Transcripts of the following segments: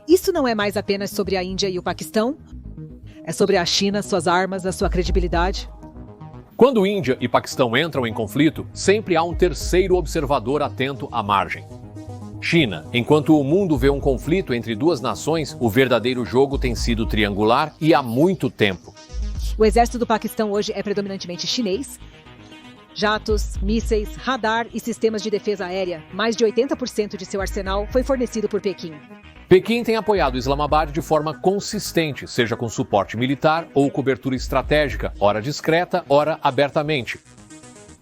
Isso não é mais apenas sobre a Índia e o Paquistão? É sobre a China, suas armas, a sua credibilidade? Quando Índia e Paquistão entram em conflito, sempre há um terceiro observador atento à margem. China. Enquanto o mundo vê um conflito entre duas nações, o verdadeiro jogo tem sido triangular e há muito tempo. O exército do Paquistão hoje é predominantemente chinês. Jatos, mísseis, radar e sistemas de defesa aérea, mais de 80% de seu arsenal foi fornecido por Pequim. Pequim tem apoiado Islamabad de forma consistente, seja com suporte militar ou cobertura estratégica, ora discreta, ora abertamente.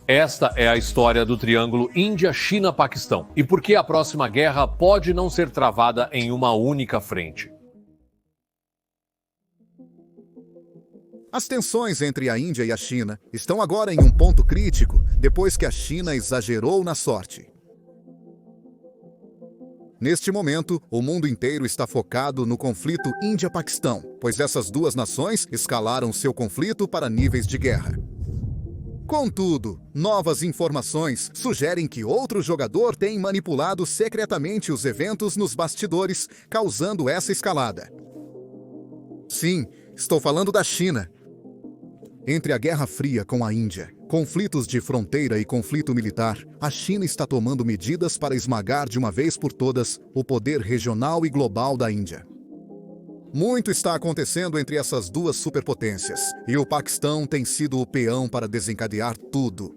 Esta é a história do triângulo Índia-China-Paquistão e por que a próxima guerra pode não ser travada em uma única frente. As tensões entre a Índia e a China estão agora em um ponto crítico depois que a China exagerou na sorte. Neste momento, o mundo inteiro está focado no conflito Índia-Paquistão, pois essas duas nações escalaram seu conflito para níveis de guerra. Contudo, novas informações sugerem que outro jogador tem manipulado secretamente os eventos nos bastidores, causando essa escalada. Sim, estou falando da China. Entre a Guerra Fria com a Índia, conflitos de fronteira e conflito militar, a China está tomando medidas para esmagar de uma vez por todas o poder regional e global da Índia. Muito está acontecendo entre essas duas superpotências, e o Paquistão tem sido o peão para desencadear tudo.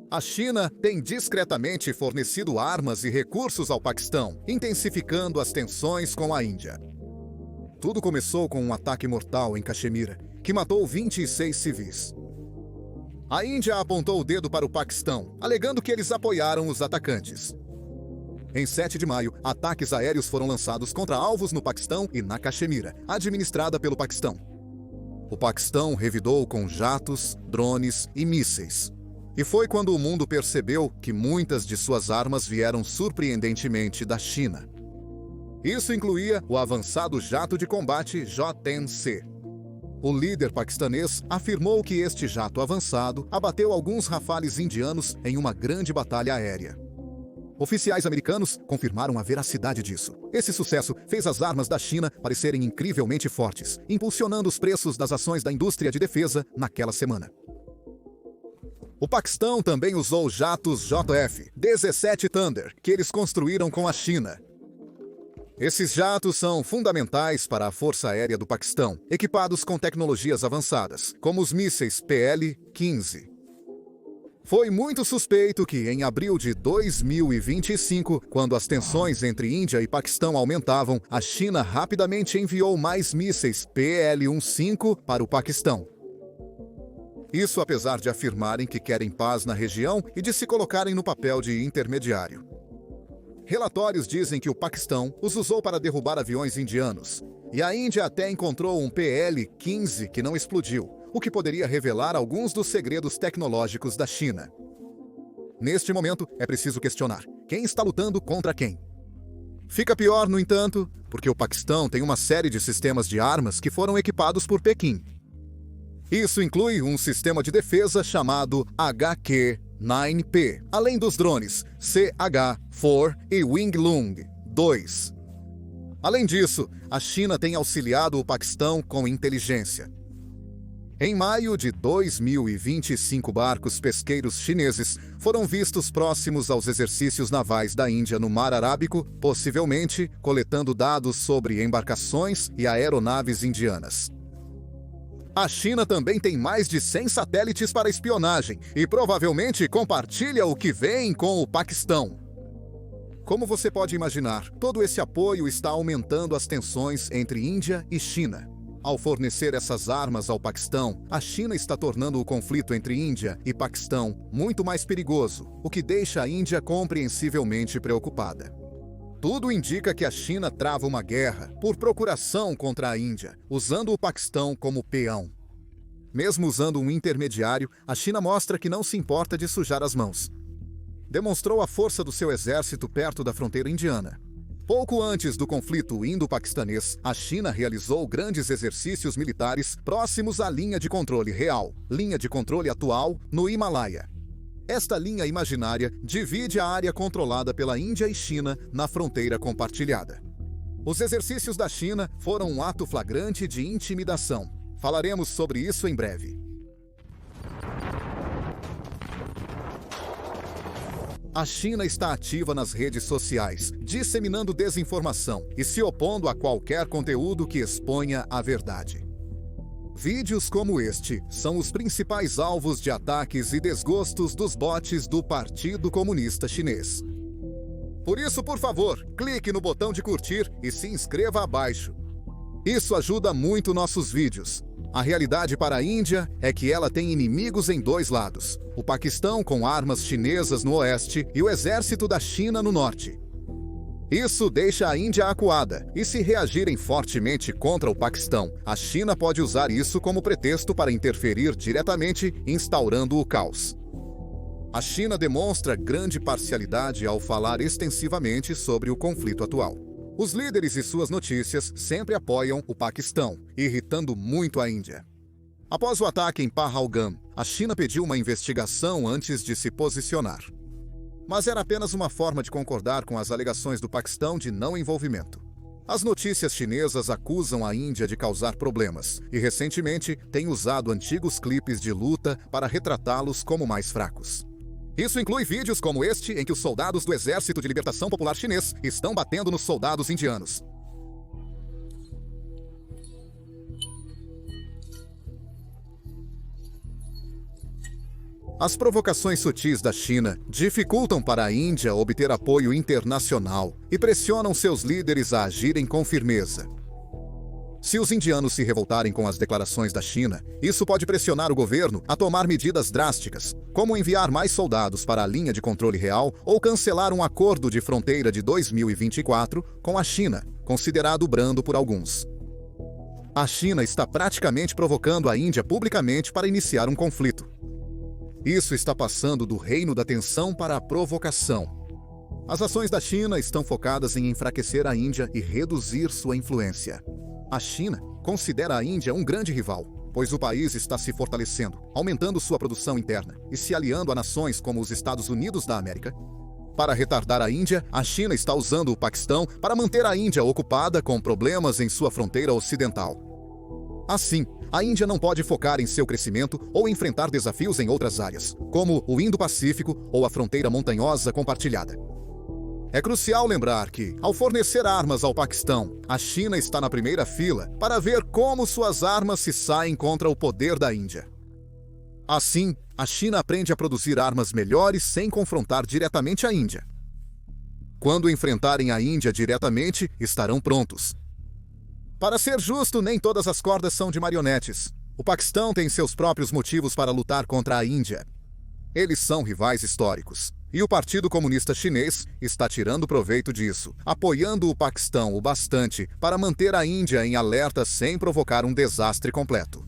A China tem discretamente fornecido armas e recursos ao Paquistão, intensificando as tensões com a Índia. Tudo começou com um ataque mortal em Caxemira, que matou 26 civis. A Índia apontou o dedo para o Paquistão, alegando que eles apoiaram os atacantes. Em 7 de maio, ataques aéreos foram lançados contra alvos no Paquistão e na Caxemira, administrada pelo Paquistão. O Paquistão revidou com jatos, drones e mísseis. E foi quando o mundo percebeu que muitas de suas armas vieram surpreendentemente da China. Isso incluía o avançado jato de combate J-10C. O líder paquistanês afirmou que este jato avançado abateu alguns Rafales indianos em uma grande batalha aérea. Oficiais americanos confirmaram a veracidade disso. Esse sucesso fez as armas da China parecerem incrivelmente fortes, impulsionando os preços das ações da indústria de defesa naquela semana. O Paquistão também usou jatos JF-17 Thunder, que eles construíram com a China. Esses jatos são fundamentais para a Força Aérea do Paquistão, equipados com tecnologias avançadas, como os mísseis PL-15. Foi muito suspeito que, em abril de 2025, quando as tensões entre Índia e Paquistão aumentavam, a China rapidamente enviou mais mísseis PL-15 para o Paquistão. Isso apesar de afirmarem que querem paz na região e de se colocarem no papel de intermediário. Relatórios dizem que o Paquistão os usou para derrubar aviões indianos, e a Índia até encontrou um PL-15 que não explodiu, o que poderia revelar alguns dos segredos tecnológicos da China. Neste momento, é preciso questionar: quem está lutando contra quem? Fica pior, no entanto, porque o Paquistão tem uma série de sistemas de armas que foram equipados por Pequim. Isso inclui um sistema de defesa chamado HQ-9P, além dos drones CH-4 e Wing-Lung-2. Além disso, a China tem auxiliado o Paquistão com inteligência. Em maio de 2025, barcos pesqueiros chineses foram vistos próximos aos exercícios navais da Índia no Mar Arábico, possivelmente coletando dados sobre embarcações e aeronaves indianas. A China também tem mais de 100 satélites para espionagem e provavelmente compartilha o que vem com o Paquistão. Como você pode imaginar, todo esse apoio está aumentando as tensões entre Índia e China. Ao fornecer essas armas ao Paquistão, a China está tornando o conflito entre Índia e Paquistão muito mais perigoso, o que deixa a Índia compreensivelmente preocupada. Tudo indica que a China trava uma guerra por procuração contra a Índia, usando o Paquistão como peão. Mesmo usando um intermediário, a China mostra que não se importa de sujar as mãos. Demonstrou a força do seu exército perto da fronteira indiana. Pouco antes do conflito indo-paquistanês, a China realizou grandes exercícios militares próximos à linha de controle real, linha de controle atual, no Himalaia. Esta linha imaginária divide a área controlada pela Índia e China na fronteira compartilhada. Os exercícios da China foram um ato flagrante de intimidação. Falaremos sobre isso em breve. A China está ativa nas redes sociais, disseminando desinformação e se opondo a qualquer conteúdo que exponha a verdade. Vídeos como este são os principais alvos de ataques e desgostos dos bots do Partido Comunista Chinês. Por isso, por favor, clique no botão de curtir e se inscreva abaixo. Isso ajuda muito nossos vídeos. A realidade para a Índia é que ela tem inimigos em dois lados: o Paquistão com armas chinesas no oeste e o exército da China no norte. Isso deixa a Índia acuada, e se reagirem fortemente contra o Paquistão, a China pode usar isso como pretexto para interferir diretamente, instaurando o caos. A China demonstra grande parcialidade ao falar extensivamente sobre o conflito atual. Os líderes e suas notícias sempre apoiam o Paquistão, irritando muito a Índia. Após o ataque em Pahalgam, a China pediu uma investigação antes de se posicionar. Mas era apenas uma forma de concordar com as alegações do Paquistão de não envolvimento. As notícias chinesas acusam a Índia de causar problemas e, recentemente, têm usado antigos clipes de luta para retratá-los como mais fracos. Isso inclui vídeos como este em que os soldados do Exército de Libertação Popular Chinês estão batendo nos soldados indianos. As provocações sutis da China dificultam para a Índia obter apoio internacional e pressionam seus líderes a agirem com firmeza. Se os indianos se revoltarem com as declarações da China, isso pode pressionar o governo a tomar medidas drásticas, como enviar mais soldados para a linha de controle real ou cancelar um acordo de fronteira de 2024 com a China, considerado brando por alguns. A China está praticamente provocando a Índia publicamente para iniciar um conflito. Isso está passando do reino da tensão para a provocação. As ações da China estão focadas em enfraquecer a Índia e reduzir sua influência. A China considera a Índia um grande rival, pois o país está se fortalecendo, aumentando sua produção interna e se aliando a nações como os Estados Unidos da América. Para retardar a Índia, a China está usando o Paquistão para manter a Índia ocupada com problemas em sua fronteira ocidental. Assim, a Índia não pode focar em seu crescimento ou enfrentar desafios em outras áreas, como o Indo-Pacífico ou a fronteira montanhosa compartilhada. É crucial lembrar que, ao fornecer armas ao Paquistão, a China está na primeira fila para ver como suas armas se saem contra o poder da Índia. Assim, a China aprende a produzir armas melhores sem confrontar diretamente a Índia. Quando enfrentarem a Índia diretamente, estarão prontos. Para ser justo, nem todas as cordas são de marionetes. O Paquistão tem seus próprios motivos para lutar contra a Índia. Eles são rivais históricos. E o Partido Comunista Chinês está tirando proveito disso, apoiando o Paquistão o bastante para manter a Índia em alerta sem provocar um desastre completo.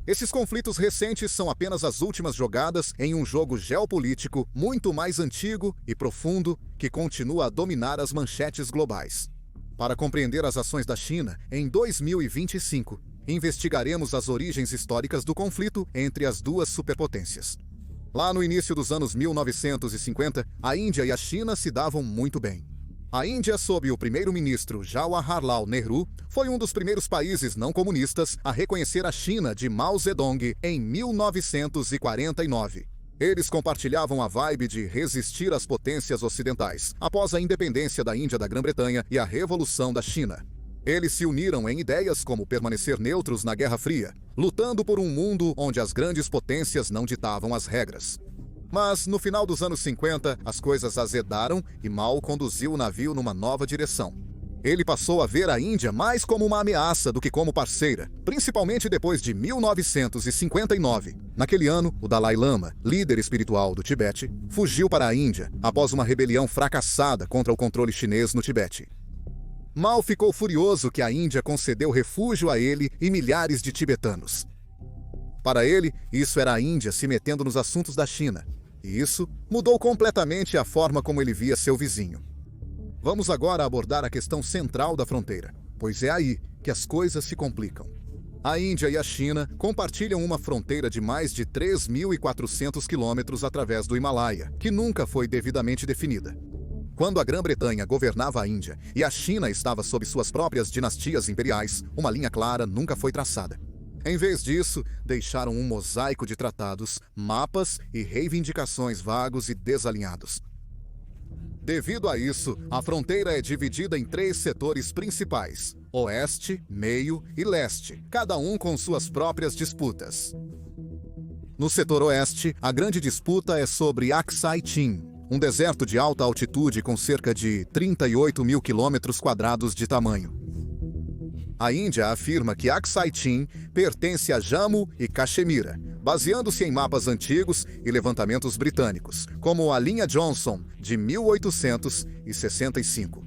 Esses conflitos recentes são apenas as últimas jogadas em um jogo geopolítico muito mais antigo e profundo que continua a dominar as manchetes globais. Para compreender as ações da China, em 2025, investigaremos as origens históricas do conflito entre as duas superpotências. Lá no início dos anos 1950, a Índia e a China se davam muito bem. A Índia, sob o primeiro-ministro Jawaharlal Nehru, foi um dos primeiros países não comunistas a reconhecer a China de Mao Zedong em 1949. Eles compartilhavam a vibe de resistir às potências ocidentais, após a independência da Índia da Grã-Bretanha e a Revolução da China. Eles se uniram em ideias como permanecer neutros na Guerra Fria, lutando por um mundo onde as grandes potências não ditavam as regras. Mas, no final dos anos 50, as coisas azedaram e Mao conduziu o navio numa nova direção. Ele passou a ver a Índia mais como uma ameaça do que como parceira, principalmente depois de 1959. Naquele ano, o Dalai Lama, líder espiritual do Tibete, fugiu para a Índia após uma rebelião fracassada contra o controle chinês no Tibete. Mao ficou furioso que a Índia concedeu refúgio a ele e milhares de tibetanos. Para ele, isso era a Índia se metendo nos assuntos da China, e isso mudou completamente a forma como ele via seu vizinho. Vamos agora abordar a questão central da fronteira, pois é aí que as coisas se complicam. A Índia e a China compartilham uma fronteira de mais de 3.400 quilômetros através do Himalaia, que nunca foi devidamente definida. Quando a Grã-Bretanha governava a Índia e a China estava sob suas próprias dinastias imperiais, uma linha clara nunca foi traçada. Em vez disso, deixaram um mosaico de tratados, mapas e reivindicações vagos e desalinhados. Devido a isso, a fronteira é dividida em 3 setores principais: oeste, meio e leste, cada um com suas próprias disputas. No setor oeste, a grande disputa é sobre Aksai Chin, um deserto de alta altitude com cerca de 38 mil quilômetros quadrados de tamanho. A Índia afirma que Aksai Chin pertence a Jammu e Caxemira, baseando-se em mapas antigos e levantamentos britânicos, como a linha Johnson, de 1865.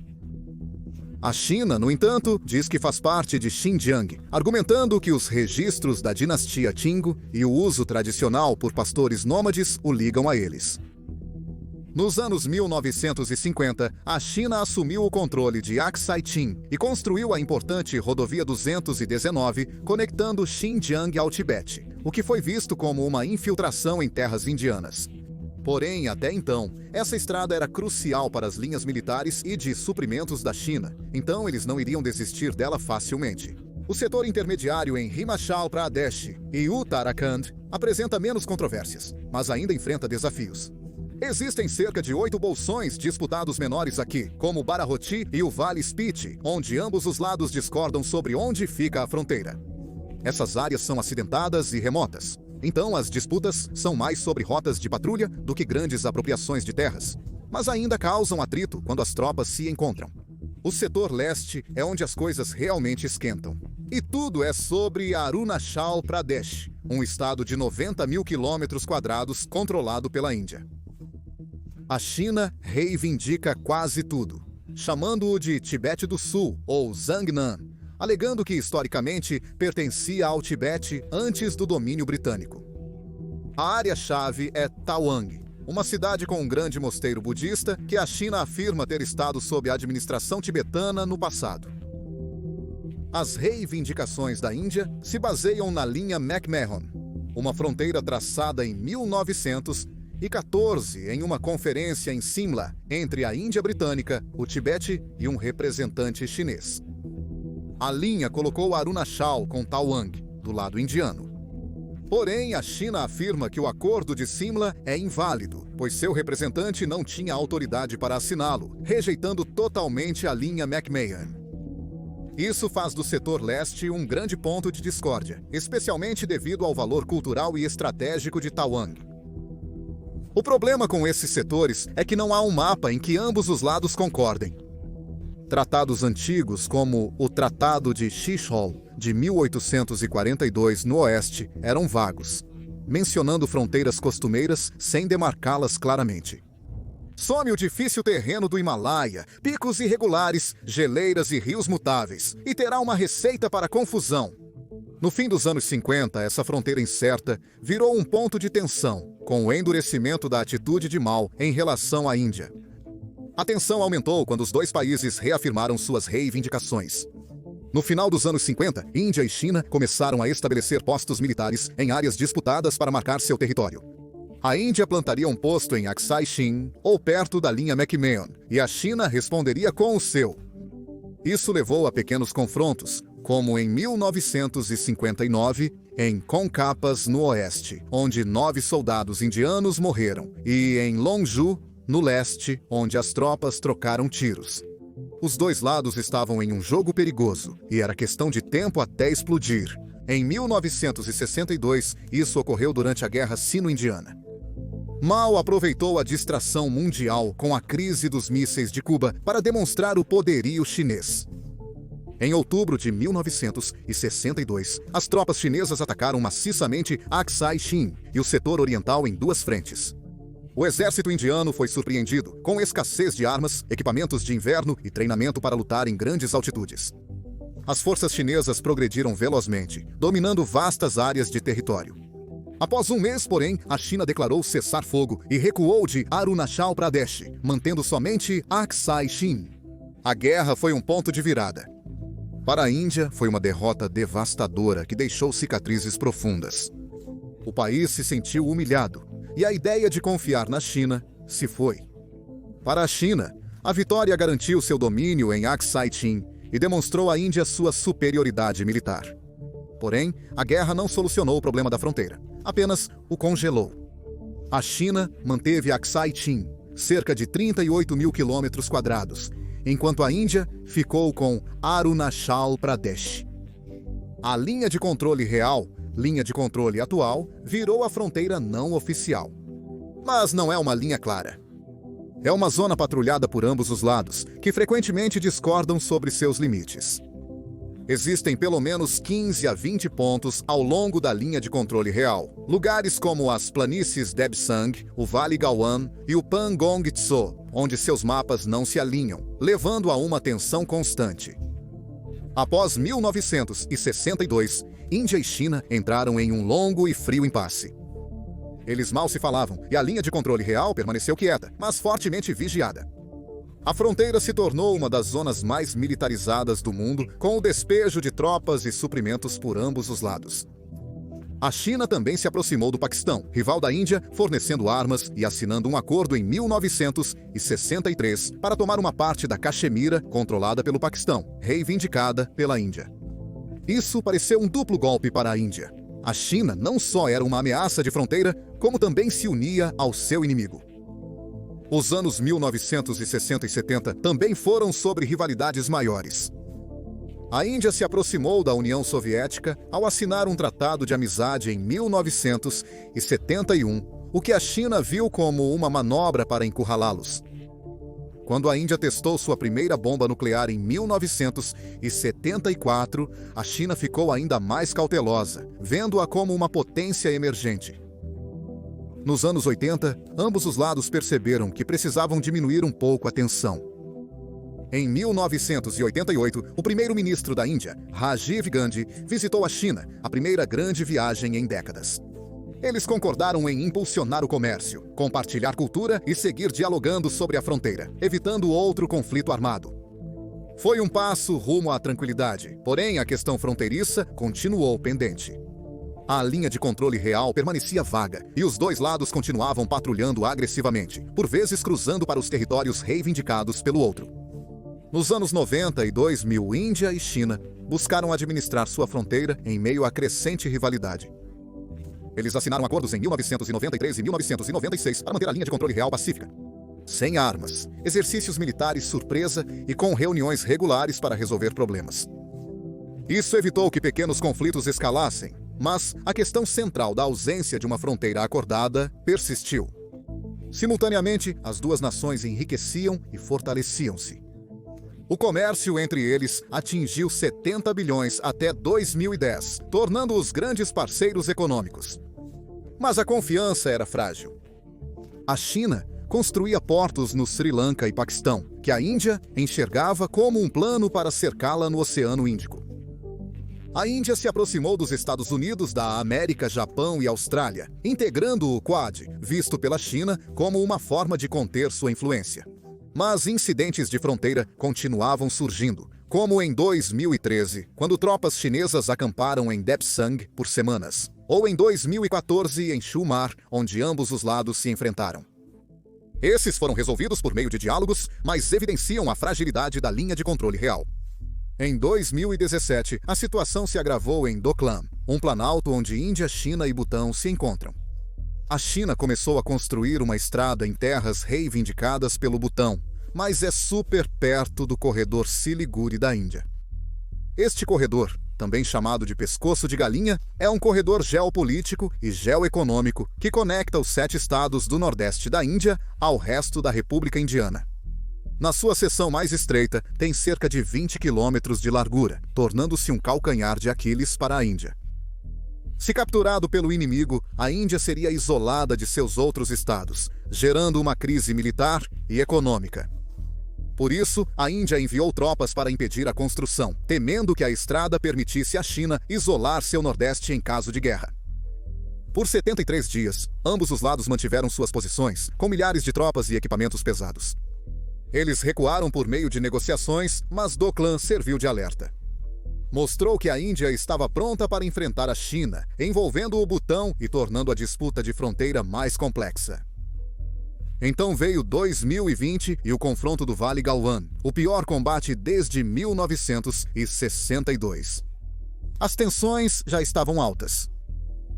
A China, no entanto, diz que faz parte de Xinjiang, argumentando que os registros da dinastia Qing e o uso tradicional por pastores nômades o ligam a eles. Nos anos 1950, a China assumiu o controle de Aksai Chin e construiu a importante Rodovia 219, conectando Xinjiang ao Tibete, o que foi visto como uma infiltração em terras indianas. Porém, até então, essa estrada era crucial para as linhas militares e de suprimentos da China, então eles não iriam desistir dela facilmente. O setor intermediário em Himachal Pradesh e Uttarakhand apresenta menos controvérsias, mas ainda enfrenta desafios. Existem cerca de 8 bolsões disputados menores aqui, como Barahoti e o Vale Spiti, onde ambos os lados discordam sobre onde fica a fronteira. Essas áreas são acidentadas e remotas, então as disputas são mais sobre rotas de patrulha do que grandes apropriações de terras, mas ainda causam atrito quando as tropas se encontram. O setor leste é onde as coisas realmente esquentam. E tudo é sobre Arunachal Pradesh, um estado de 90 mil quilômetros quadrados controlado pela Índia. A China reivindica quase tudo, chamando-o de Tibete do Sul, ou Zhangnan, alegando que historicamente pertencia ao Tibete antes do domínio britânico. A área-chave é Tawang, uma cidade com um grande mosteiro budista que a China afirma ter estado sob a administração tibetana no passado. As reivindicações da Índia se baseiam na linha McMahon, uma fronteira traçada em 1914 em uma conferência em Simla entre a Índia Britânica, o Tibete e um representante chinês. A linha colocou Arunachal com Tawang, do lado indiano. Porém, a China afirma que o acordo de Simla é inválido, pois seu representante não tinha autoridade para assiná-lo, rejeitando totalmente a linha McMahon. Isso faz do setor leste um grande ponto de discórdia, especialmente devido ao valor cultural e estratégico de Tawang. O problema com esses setores é que não há um mapa em que ambos os lados concordem. Tratados antigos, como o Tratado de Shishol, de 1842 no oeste, eram vagos, mencionando fronteiras costumeiras sem demarcá-las claramente. Some o difícil terreno do Himalaia, picos irregulares, geleiras e rios mutáveis, e terá uma receita para confusão. No fim dos anos 50, essa fronteira incerta virou um ponto de tensão, com o endurecimento da atitude de Mao em relação à Índia. A tensão aumentou quando os dois países reafirmaram suas reivindicações. No final dos anos 50, Índia e China começaram a estabelecer postos militares em áreas disputadas para marcar seu território. A Índia plantaria um posto em Aksai Chin, ou perto da linha McMahon, e a China responderia com o seu. Isso levou a pequenos confrontos, como em 1959, em Konkapas, no oeste, onde 9 soldados indianos morreram, e em Longju, no leste, onde as tropas trocaram tiros. Os dois lados estavam em um jogo perigoso, e era questão de tempo até explodir. Em 1962, isso ocorreu durante a Guerra Sino-Indiana. Mao aproveitou a distração mundial com a crise dos mísseis de Cuba para demonstrar o poderio chinês. Em outubro de 1962, as tropas chinesas atacaram maciçamente Aksai Chin e o setor oriental em 2 frentes. O exército indiano foi surpreendido, com escassez de armas, equipamentos de inverno e treinamento para lutar em grandes altitudes. As forças chinesas progrediram velozmente, dominando vastas áreas de território. Após um mês, porém, a China declarou cessar-fogo e recuou de Arunachal Pradesh, mantendo somente Aksai Chin. A guerra foi um ponto de virada. Para a Índia, foi uma derrota devastadora que deixou cicatrizes profundas. O país se sentiu humilhado, e a ideia de confiar na China se foi. Para a China, A vitória garantiu seu domínio em Aksai Chin e demonstrou à Índia sua superioridade militar. Porém, a guerra não solucionou o problema da fronteira, apenas o congelou. A China manteve Aksai Chin, cerca de 38 mil quilômetros quadrados, enquanto a Índia ficou com Arunachal Pradesh. A linha de controle real, linha de controle atual, virou a fronteira não oficial. Mas não é uma linha clara. É uma zona patrulhada por ambos os lados, que frequentemente discordam sobre seus limites. Existem pelo menos 15 a 20 pontos ao longo da linha de controle real. Lugares como as planícies Debsang, o Vale Galwan e o Pangong Tso, onde seus mapas não se alinham, levando a uma tensão constante. Após 1962, Índia e China entraram em um longo e frio impasse. Eles mal se falavam e a linha de controle real permaneceu quieta, mas fortemente vigiada. A fronteira se tornou uma das zonas mais militarizadas do mundo, com o despejo de tropas e suprimentos por ambos os lados. A China também se aproximou do Paquistão, rival da Índia, fornecendo armas e assinando um acordo em 1963 para tomar uma parte da Caxemira, controlada pelo Paquistão, reivindicada pela Índia. Isso pareceu um duplo golpe para a Índia. A China não só era uma ameaça de fronteira, como também se unia ao seu inimigo. Os anos 1960 e 70 também foram sobre rivalidades maiores. A Índia se aproximou da União Soviética ao assinar um tratado de amizade em 1971, o que a China viu como uma manobra para encurralá-los. Quando a Índia testou sua primeira bomba nuclear em 1974, a China ficou ainda mais cautelosa, vendo-a como uma potência emergente. Nos anos 80, ambos os lados perceberam que precisavam diminuir um pouco a tensão. Em 1988, o primeiro-ministro da Índia, Rajiv Gandhi, visitou a China, a primeira grande viagem em décadas. Eles concordaram em impulsionar o comércio, compartilhar cultura e seguir dialogando sobre a fronteira, evitando outro conflito armado. Foi um passo rumo à tranquilidade, porém a questão fronteiriça continuou pendente. A linha de controle real permanecia vaga e os dois lados continuavam patrulhando agressivamente, por vezes cruzando para os territórios reivindicados pelo outro. Nos anos 90 e 2000, Índia e China buscaram administrar sua fronteira em meio à crescente rivalidade. Eles assinaram acordos em 1993 e 1996 para manter a linha de controle real pacífica. Sem armas, exercícios militares surpresa e com reuniões regulares para resolver problemas. Isso evitou que pequenos conflitos escalassem, mas a questão central da ausência de uma fronteira acordada persistiu. Simultaneamente, as duas nações enriqueciam e fortaleciam-se. O comércio entre eles atingiu 70 bilhões até 2010, tornando-os grandes parceiros econômicos. Mas a confiança era frágil. A China construía portos no Sri Lanka e Paquistão, que a Índia enxergava como um plano para cercá-la no Oceano Índico. A Índia se aproximou dos Estados Unidos, da América, Japão e Austrália, integrando o Quad, visto pela China como uma forma de conter sua influência. Mas incidentes de fronteira continuavam surgindo, como em 2013, quando tropas chinesas acamparam em Debsang por semanas, ou em 2014 em Shumar, onde ambos os lados se enfrentaram. Esses foram resolvidos por meio de diálogos, mas evidenciam a fragilidade da linha de controle real. Em 2017, a situação se agravou em Doklam, um planalto onde Índia, China e Butão se encontram. A China começou a construir uma estrada em terras reivindicadas pelo Butão, mas é super perto do corredor Siliguri da Índia. Este corredor, também chamado de pescoço de galinha, é um corredor geopolítico e geoeconômico que conecta os 7 estados do nordeste da Índia ao resto da República Indiana. Na sua seção mais estreita, tem cerca de 20 quilômetros de largura, tornando-se um calcanhar de Aquiles para a Índia. Se capturado pelo inimigo, a Índia seria isolada de seus outros estados, gerando uma crise militar e econômica. Por isso, a Índia enviou tropas para impedir a construção, temendo que a estrada permitisse à China isolar seu nordeste em caso de guerra. Por 73 dias, ambos os lados mantiveram suas posições, com milhares de tropas e equipamentos pesados. Eles recuaram por meio de negociações, mas Doklam serviu de alerta. Mostrou que a Índia estava pronta para enfrentar a China, envolvendo o Butão e tornando a disputa de fronteira mais complexa. Então veio 2020 e o confronto do Vale Galwan, o pior combate desde 1962. As tensões já estavam altas.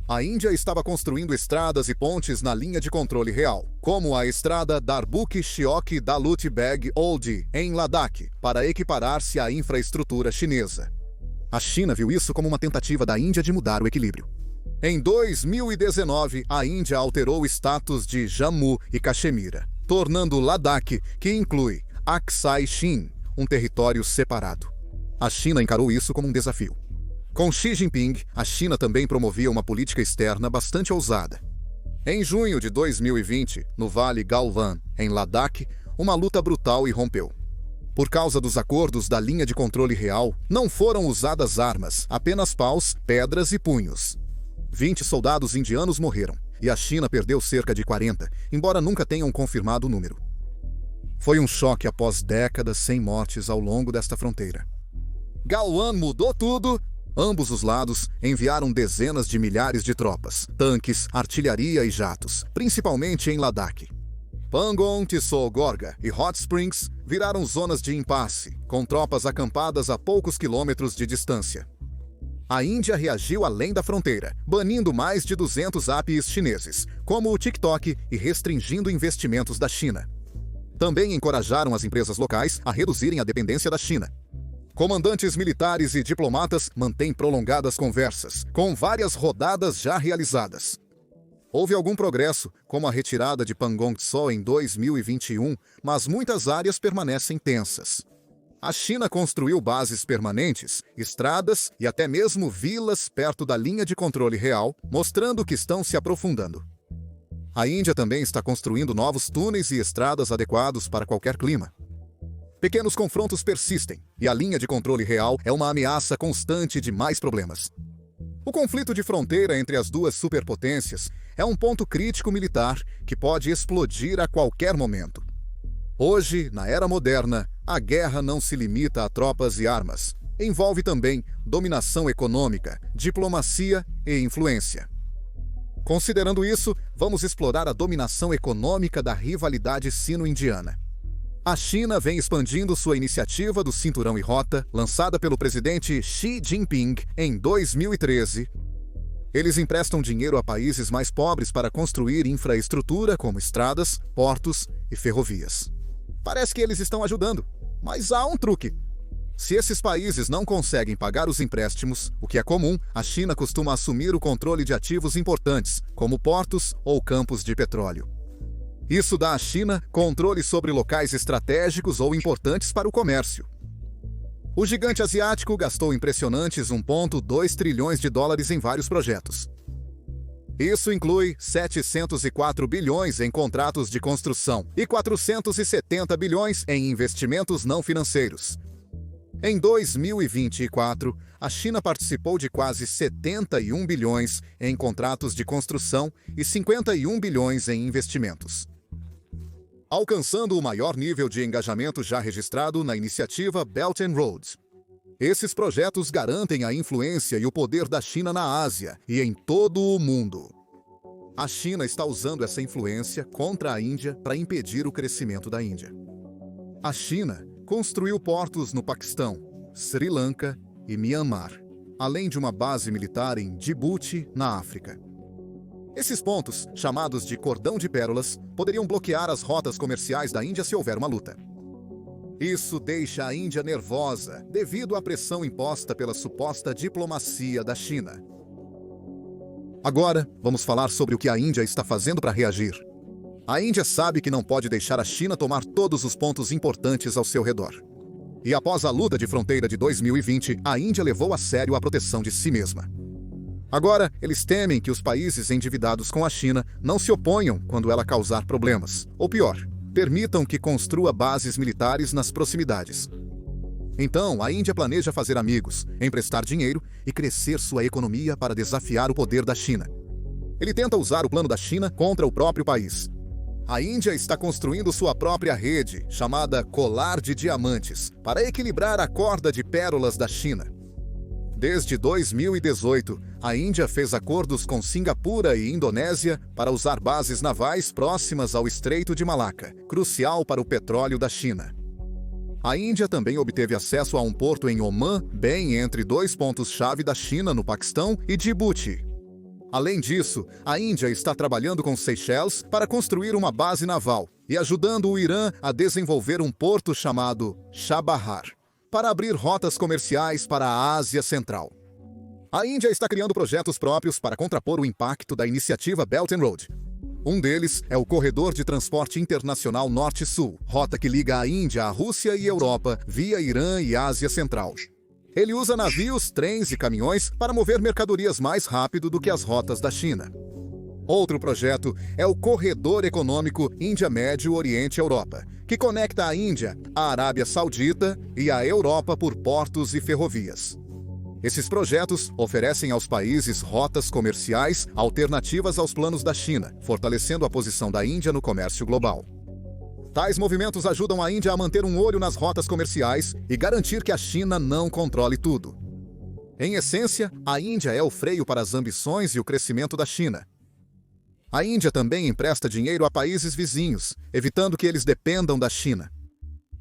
A Índia estava construindo estradas e pontes na linha de controle real, como a estrada Darbuk-Shiok-Dalut Beg Oldi, em Ladakh, para equiparar-se à infraestrutura chinesa. A China viu isso como uma tentativa da Índia de mudar o equilíbrio. Em 2019, a Índia alterou o status de Jammu e Caxemira, tornando Ladakh, que inclui Aksai Chin, um território separado. A China encarou isso como um desafio. Com Xi Jinping, a China também promovia uma política externa bastante ousada. Em junho de 2020, no Vale Galwan, em Ladakh, uma luta brutal irrompeu. Por causa dos acordos da linha de controle real, não foram usadas armas, apenas paus, pedras e punhos. 20 soldados indianos morreram, e a China perdeu cerca de 40, embora nunca tenham confirmado o número. Foi um choque após décadas sem mortes ao longo desta fronteira. Galwan mudou tudo. Ambos os lados enviaram dezenas de milhares de tropas, tanques, artilharia e jatos, principalmente em Ladakh. Pangong, Tso Gorga e Hot Springs viraram zonas de impasse, com tropas acampadas a poucos quilômetros de distância. A Índia reagiu além da fronteira, banindo mais de 200 APIs chineses, como o TikTok, e restringindo investimentos da China. Também encorajaram as empresas locais a reduzirem a dependência da China. Comandantes militares e diplomatas mantêm prolongadas conversas, com várias rodadas já realizadas. Houve algum progresso, como a retirada de Pangong Tso em 2021, mas muitas áreas permanecem tensas. A China construiu bases permanentes, estradas e até mesmo vilas perto da linha de controle real, mostrando que estão se aprofundando. A Índia também está construindo novos túneis e estradas adequados para qualquer clima. Pequenos confrontos persistem, e a linha de controle real é uma ameaça constante de mais problemas. O conflito de fronteira entre as duas superpotências é um ponto crítico militar que pode explodir a qualquer momento. Hoje, na era moderna, a guerra não se limita a tropas e armas. Envolve também dominação econômica, diplomacia e influência. Considerando isso, vamos explorar a dominação econômica da rivalidade sino-indiana. A China vem expandindo sua iniciativa do Cinturão e Rota, lançada pelo presidente Xi Jinping em 2013. Eles emprestam dinheiro a países mais pobres para construir infraestrutura como estradas, portos e ferrovias. Parece que eles estão ajudando, mas há um truque. Se esses países não conseguem pagar os empréstimos, o que é comum, a China costuma assumir o controle de ativos importantes, como portos ou campos de petróleo. Isso dá à China controle sobre locais estratégicos ou importantes para o comércio. O gigante asiático gastou impressionantes 1,2 trilhões de dólares em vários projetos. Isso inclui 704 bilhões em contratos de construção e 470 bilhões em investimentos não financeiros. Em 2024, a China participou de quase 71 bilhões em contratos de construção e 51 bilhões em investimentos, alcançando o maior nível de engajamento já registrado na iniciativa Belt and Road. Esses projetos garantem a influência e o poder da China na Ásia e em todo o mundo. A China está usando essa influência contra a Índia para impedir o crescimento da Índia. A China construiu portos no Paquistão, Sri Lanka e Myanmar, além de uma base militar em Djibouti, na África. Esses pontos, chamados de Cordão de Pérolas, poderiam bloquear as rotas comerciais da Índia se houver uma luta. Isso deixa a Índia nervosa devido à pressão imposta pela suposta diplomacia da China. Agora, vamos falar sobre o que a Índia está fazendo para reagir. A Índia sabe que não pode deixar a China tomar todos os pontos importantes ao seu redor. E após a luta de fronteira de 2020, a Índia levou a sério a proteção de si mesma. Agora, eles temem que os países endividados com a China não se oponham quando ela causar problemas. Ou pior, permitam que construa bases militares nas proximidades. Então, a Índia planeja fazer amigos, emprestar dinheiro e crescer sua economia para desafiar o poder da China. Ele tenta usar o plano da China contra o próprio país. A Índia está construindo sua própria rede, chamada Colar de Diamantes, para equilibrar a corda de pérolas da China. Desde 2018, a Índia fez acordos com Singapura e Indonésia para usar bases navais próximas ao Estreito de Malaca, crucial para o petróleo da China. A Índia também obteve acesso a um porto em Omã, bem entre dois pontos-chave da China no Paquistão e Djibouti. Além disso, a Índia está trabalhando com Seychelles para construir uma base naval e ajudando o Irã a desenvolver um porto chamado Chabahar, para abrir rotas comerciais para a Ásia Central. A Índia está criando projetos próprios para contrapor o impacto da iniciativa Belt and Road. Um deles é o Corredor de Transporte Internacional Norte-Sul, rota que liga a Índia à Rússia e Europa via Irã e Ásia Central. Ele usa navios, trens e caminhões para mover mercadorias mais rápido do que as rotas da China. Outro projeto é o Corredor Econômico Índia-Médio Oriente-Europa, que conecta a Índia, a Arábia Saudita e a Europa por portos e ferrovias. Esses projetos oferecem aos países rotas comerciais alternativas aos planos da China, fortalecendo a posição da Índia no comércio global. Tais movimentos ajudam a Índia a manter um olho nas rotas comerciais e garantir que a China não controle tudo. Em essência, a Índia é o freio para as ambições e o crescimento da China. A Índia também empresta dinheiro a países vizinhos, evitando que eles dependam da China.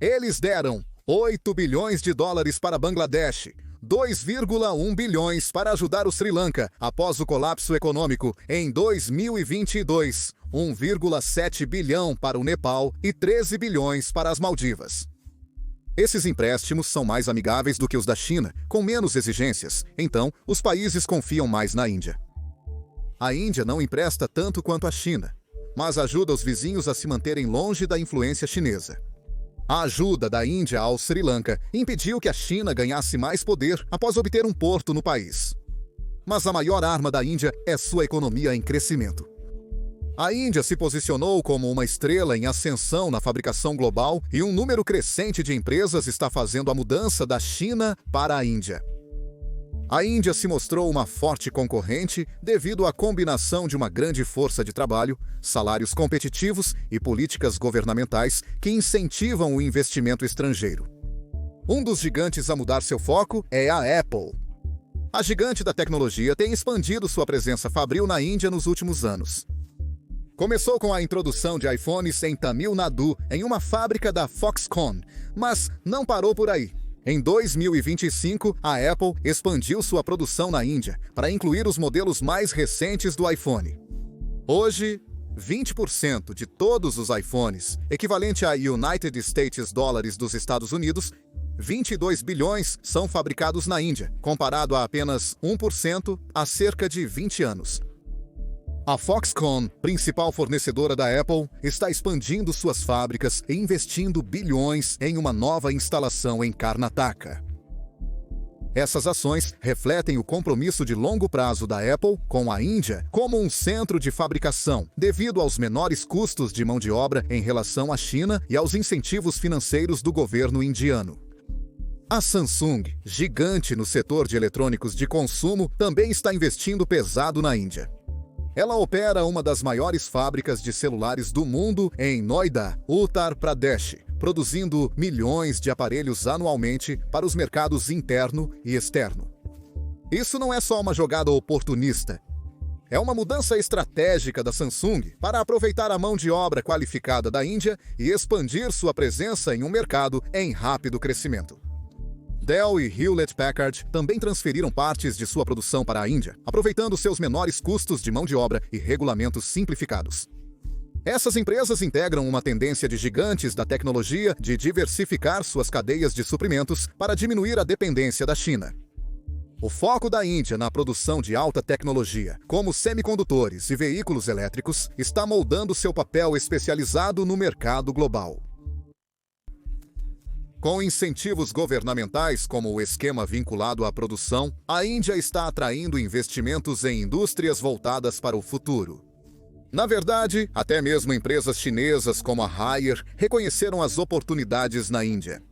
Eles deram 8 bilhões de dólares para Bangladesh, 2,1 bilhões para ajudar o Sri Lanka após o colapso econômico em 2022, 1,7 bilhão para o Nepal e 13 bilhões para as Maldivas. Esses empréstimos são mais amigáveis do que os da China, com menos exigências, então os países confiam mais na Índia. A Índia não empresta tanto quanto a China, mas ajuda os vizinhos a se manterem longe da influência chinesa. A ajuda da Índia ao Sri Lanka impediu que a China ganhasse mais poder após obter um porto no país. Mas a maior arma da Índia é sua economia em crescimento. A Índia se posicionou como uma estrela em ascensão na fabricação global e um número crescente de empresas está fazendo a mudança da China para a Índia. A Índia se mostrou uma forte concorrente devido à combinação de uma grande força de trabalho, salários competitivos e políticas governamentais que incentivam o investimento estrangeiro. Um dos gigantes a mudar seu foco é a Apple. A gigante da tecnologia tem expandido sua presença fabril na Índia nos últimos anos. Começou com a introdução de iPhones em Tamil Nadu, em uma fábrica da Foxconn, mas não parou por aí. Em 2025, a Apple expandiu sua produção na Índia para incluir os modelos mais recentes do iPhone. Hoje, 20% de todos os iPhones, equivalente a United States Dólares dos Estados Unidos, 22 bilhões, são fabricados na Índia, comparado a apenas 1% há cerca de 20 anos. A Foxconn, principal fornecedora da Apple, está expandindo suas fábricas e investindo bilhões em uma nova instalação em Karnataka. Essas ações refletem o compromisso de longo prazo da Apple com a Índia como um centro de fabricação, devido aos menores custos de mão de obra em relação à China e aos incentivos financeiros do governo indiano. A Samsung, gigante no setor de eletrônicos de consumo, também está investindo pesado na Índia. Ela opera uma das maiores fábricas de celulares do mundo em Noida, Uttar Pradesh, produzindo milhões de aparelhos anualmente para os mercados interno e externo. Isso não é só uma jogada oportunista. É uma mudança estratégica da Samsung para aproveitar a mão de obra qualificada da Índia e expandir sua presença em um mercado em rápido crescimento. Dell e Hewlett-Packard também transferiram partes de sua produção para a Índia, aproveitando seus menores custos de mão de obra e regulamentos simplificados. Essas empresas integram uma tendência de gigantes da tecnologia de diversificar suas cadeias de suprimentos para diminuir a dependência da China. O foco da Índia na produção de alta tecnologia, como semicondutores e veículos elétricos, está moldando seu papel especializado no mercado global. Com incentivos governamentais como o esquema vinculado à produção, a Índia está atraindo investimentos em indústrias voltadas para o futuro. Na verdade, até mesmo empresas chinesas como a Haier reconheceram as oportunidades na Índia.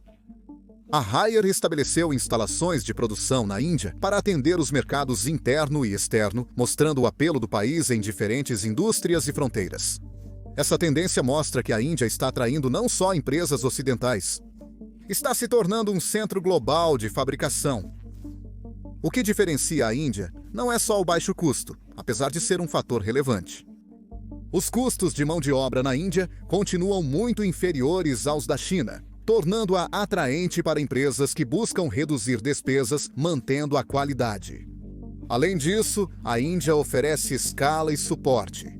A Haier estabeleceu instalações de produção na Índia para atender os mercados interno e externo, mostrando o apelo do país em diferentes indústrias e fronteiras. Essa tendência mostra que a Índia está atraindo não só empresas ocidentais, está se tornando um centro global de fabricação. O que diferencia a Índia não é só o baixo custo, apesar de ser um fator relevante. Os custos de mão de obra na Índia continuam muito inferiores aos da China, tornando-a atraente para empresas que buscam reduzir despesas, mantendo a qualidade. Além disso, a Índia oferece escala e suporte.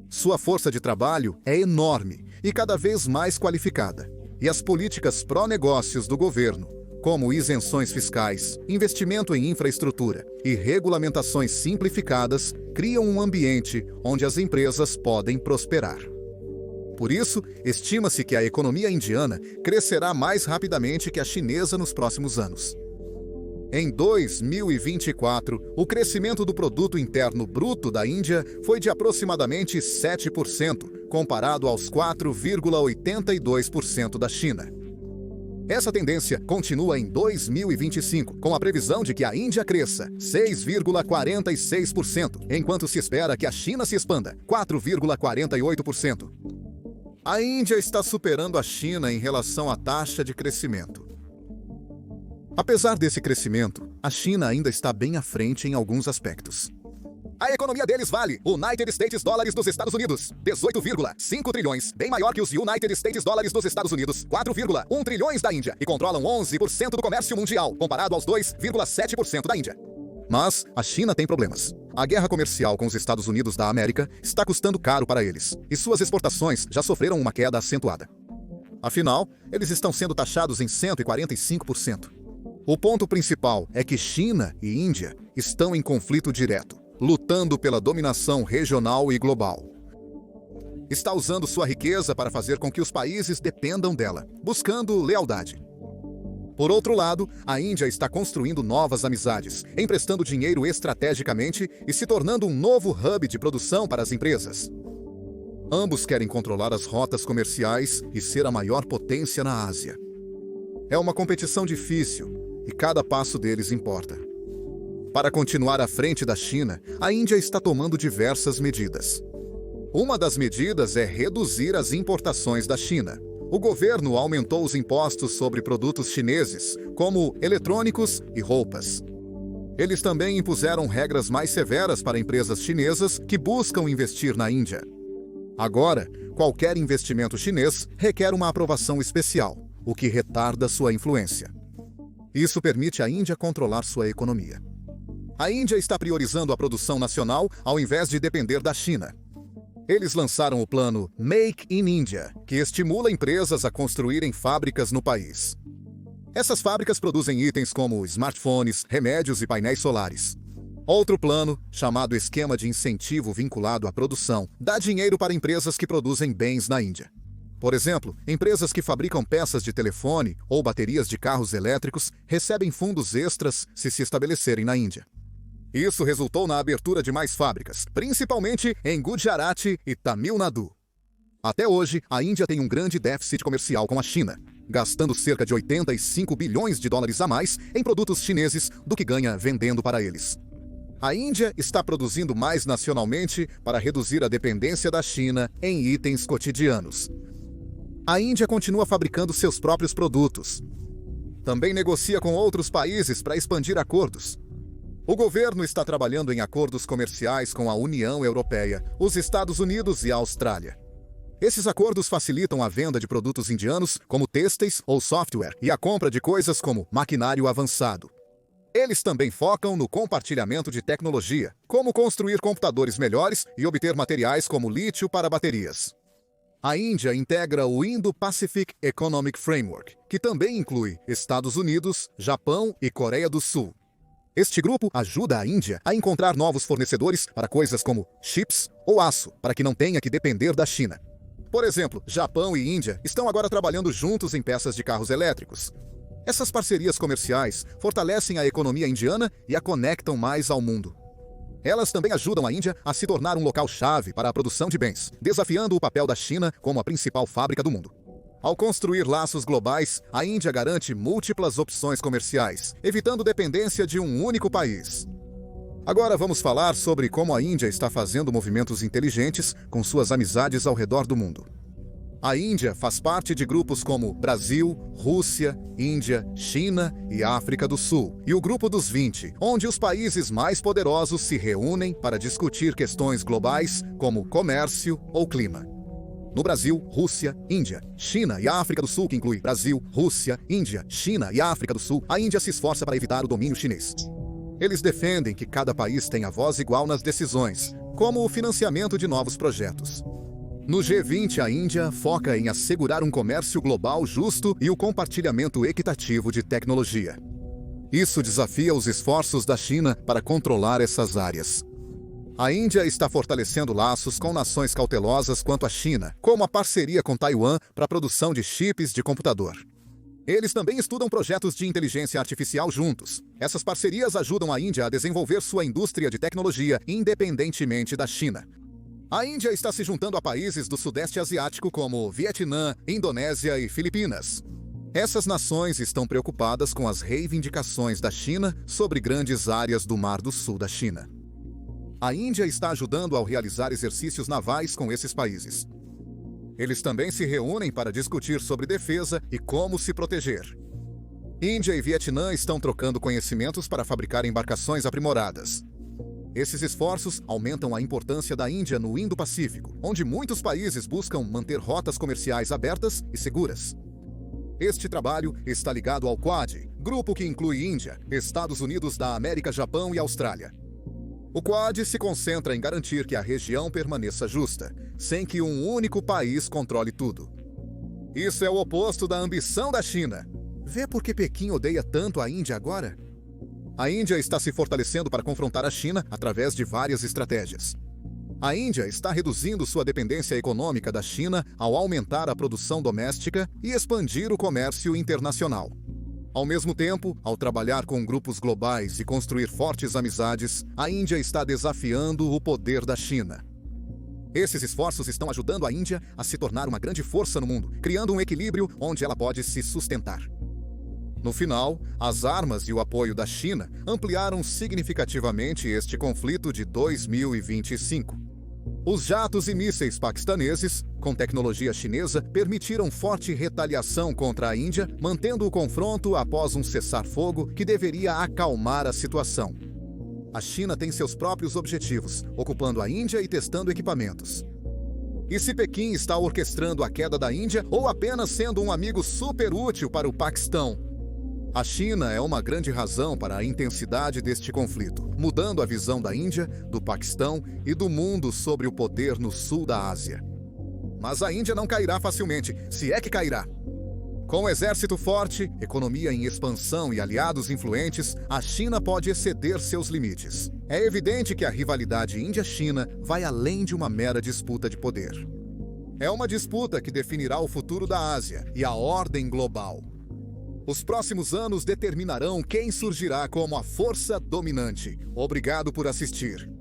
Sua força de trabalho é enorme e cada vez mais qualificada, e as políticas pró-negócios do governo, como isenções fiscais, investimento em infraestrutura e regulamentações simplificadas, criam um ambiente onde as empresas podem prosperar. Por isso, estima-se que a economia indiana crescerá mais rapidamente que a chinesa nos próximos anos. Em 2024, o crescimento do produto interno bruto da Índia foi de aproximadamente 7%, comparado aos 4,82% da China. Essa tendência continua em 2025, com a previsão de que a Índia cresça 6,46%, enquanto se espera que a China se expanda 4,48%. A Índia está superando a China em relação à taxa de crescimento. Apesar desse crescimento, a China ainda está bem à frente em alguns aspectos. A economia deles vale United States Dollars dos Estados Unidos, 18,5 trilhões, bem maior que os United States Dollars dos Estados Unidos, 4,1 trilhões da Índia, e controlam 11% do comércio mundial, comparado aos 2,7% da Índia. Mas a China tem problemas. A guerra comercial com os Estados Unidos da América está custando caro para eles, e suas exportações já sofreram uma queda acentuada. Afinal, eles estão sendo taxados em 145%. O ponto principal é que China e Índia estão em conflito direto, lutando pela dominação regional e global. Está usando sua riqueza para fazer com que os países dependam dela, buscando lealdade. Por outro lado, a Índia está construindo novas amizades, emprestando dinheiro estrategicamente e se tornando um novo hub de produção para as empresas. Ambos querem controlar as rotas comerciais e ser a maior potência na Ásia. É uma competição difícil e cada passo deles importa. Para continuar à frente da China, a Índia está tomando diversas medidas. Uma das medidas é reduzir as importações da China. O governo aumentou os impostos sobre produtos chineses, como eletrônicos e roupas. Eles também impuseram regras mais severas para empresas chinesas que buscam investir na Índia. Agora, qualquer investimento chinês requer uma aprovação especial, o que retarda sua influência. Isso permite à Índia controlar sua economia. A Índia está priorizando a produção nacional ao invés de depender da China. Eles lançaram o plano Make in India, que estimula empresas a construírem fábricas no país. Essas fábricas produzem itens como smartphones, remédios e painéis solares. Outro plano, chamado Esquema de Incentivo Vinculado à Produção, dá dinheiro para empresas que produzem bens na Índia. Por exemplo, empresas que fabricam peças de telefone ou baterias de carros elétricos recebem fundos extras se estabelecerem na Índia. Isso resultou na abertura de mais fábricas, principalmente em Gujarat e Tamil Nadu. Até hoje, a Índia tem um grande déficit comercial com a China, gastando cerca de 85 bilhões de dólares a mais em produtos chineses do que ganha vendendo para eles. A Índia está produzindo mais nacionalmente para reduzir a dependência da China em itens cotidianos. A Índia continua fabricando seus próprios produtos. Também negocia com outros países para expandir acordos. O governo está trabalhando em acordos comerciais com a União Europeia, os Estados Unidos e a Austrália. Esses acordos facilitam a venda de produtos indianos, como têxteis ou software, e a compra de coisas como maquinário avançado. Eles também focam no compartilhamento de tecnologia, como construir computadores melhores e obter materiais como lítio para baterias. A Índia integra o Indo-Pacific Economic Framework, que também inclui Estados Unidos, Japão e Coreia do Sul. Este grupo ajuda a Índia a encontrar novos fornecedores para coisas como chips ou aço, para que não tenha que depender da China. Por exemplo, Japão e Índia estão agora trabalhando juntos em peças de carros elétricos. Essas parcerias comerciais fortalecem a economia indiana e a conectam mais ao mundo. Elas também ajudam a Índia a se tornar um local-chave para a produção de bens, desafiando o papel da China como a principal fábrica do mundo. Ao construir laços globais, a Índia garante múltiplas opções comerciais, evitando dependência de um único país. Agora vamos falar sobre como a Índia está fazendo movimentos inteligentes com suas amizades ao redor do mundo. A Índia faz parte de grupos como Brasil, Rússia, Índia, China e África do Sul, e o Grupo dos 20, onde os países mais poderosos se reúnem para discutir questões globais como comércio ou clima. No Brasil, Rússia, Índia, China e África do Sul, que inclui Brasil, Rússia, Índia, China e África do Sul, a Índia se esforça para evitar o domínio chinês. Eles defendem que cada país tenha voz igual nas decisões, como o financiamento de novos projetos. No G20, a Índia foca em assegurar um comércio global justo e o compartilhamento equitativo de tecnologia. Isso desafia os esforços da China para controlar essas áreas. A Índia está fortalecendo laços com nações cautelosas quanto a China, como a parceria com Taiwan para a produção de chips de computador. Eles também estudam projetos de inteligência artificial juntos. Essas parcerias ajudam a Índia a desenvolver sua indústria de tecnologia independentemente da China. A Índia está se juntando a países do Sudeste Asiático como Vietnã, Indonésia e Filipinas. Essas nações estão preocupadas com as reivindicações da China sobre grandes áreas do Mar do Sul da China. A Índia está ajudando ao realizar exercícios navais com esses países. Eles também se reúnem para discutir sobre defesa e como se proteger. Índia e Vietnã estão trocando conhecimentos para fabricar embarcações aprimoradas. Esses esforços aumentam a importância da Índia no Indo-Pacífico, onde muitos países buscam manter rotas comerciais abertas e seguras. Este trabalho está ligado ao Quad, grupo que inclui Índia, Estados Unidos da América, Japão e Austrália. O Quad se concentra em garantir que a região permaneça justa, sem que um único país controle tudo. Isso é o oposto da ambição da China. Vê por que Pequim odeia tanto a Índia agora? A Índia está se fortalecendo para confrontar a China através de várias estratégias. A Índia está reduzindo sua dependência econômica da China ao aumentar a produção doméstica e expandir o comércio internacional. Ao mesmo tempo, ao trabalhar com grupos globais e construir fortes amizades, a Índia está desafiando o poder da China. Esses esforços estão ajudando a Índia a se tornar uma grande força no mundo, criando um equilíbrio onde ela pode se sustentar. No final, as armas e o apoio da China ampliaram significativamente este conflito de 2025. Os jatos e mísseis paquistaneses, com tecnologia chinesa, permitiram forte retaliação contra a Índia, mantendo o confronto após um cessar-fogo que deveria acalmar a situação. A China tem seus próprios objetivos, ocupando a Índia e testando equipamentos. E se Pequim está orquestrando a queda da Índia ou apenas sendo um amigo super útil para o Paquistão? A China é uma grande razão para a intensidade deste conflito, mudando a visão da Índia, do Paquistão e do mundo sobre o poder no sul da Ásia. Mas a Índia não cairá facilmente, se é que cairá. Com um exército forte, economia em expansão e aliados influentes, a China pode exceder seus limites. É evidente que a rivalidade Índia-China vai além de uma mera disputa de poder. É uma disputa que definirá o futuro da Ásia e a ordem global. Os próximos anos determinarão quem surgirá como a força dominante. Obrigado por assistir.